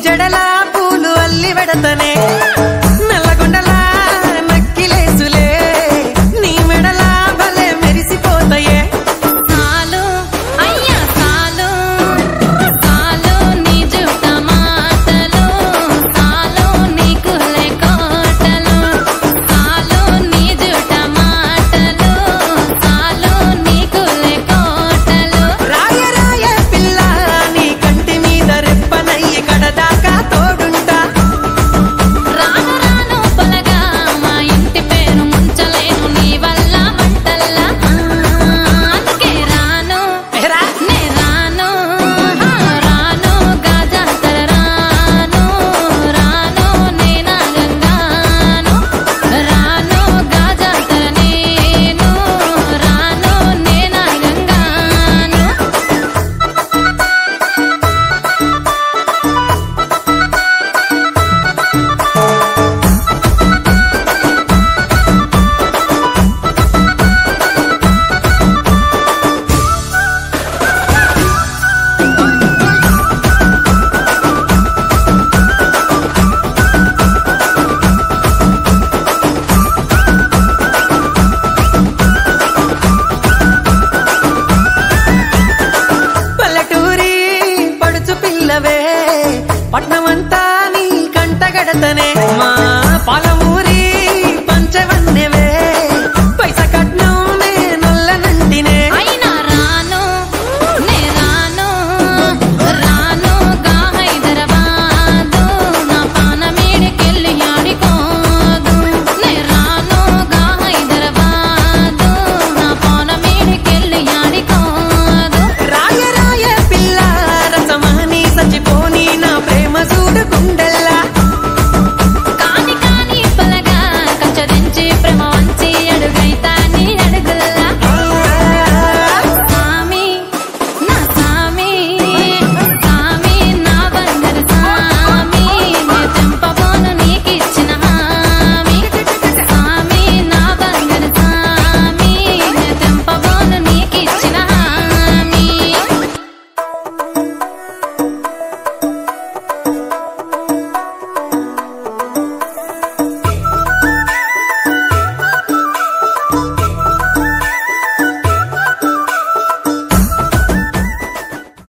జడలా పూలు అల్లి వెడతనే నల్లగొండలా నక్కిలేసులే నీ మెడలా భలే మెరిసిపోతాయే సాలు అయ్యా సాలు సాలు నీ జుట్ట మాటలు సాలు నీ కులే కోటలు సాలు నీ జుట్ట మాటలు సాలు నీ కులే కోటలు రాయ రాయ పిల్ల నీ కంటి మీద రెప్పనయ్యి కడదాకా తోడుంటా రాను రాను పొలగా మా ఇంటి పేరు ముంచలేను నీ వల్ల మంటల్లా అందుకే రాను ఎరా నే రాను రాను గాజాతర రాను రాను నేనా గంగాను రాను గాజాతర నేను రాను నేనా గంగాను పల్లెటూరి పడుచు పిల్లవే పట్నమంతా నీ కంటగడతనే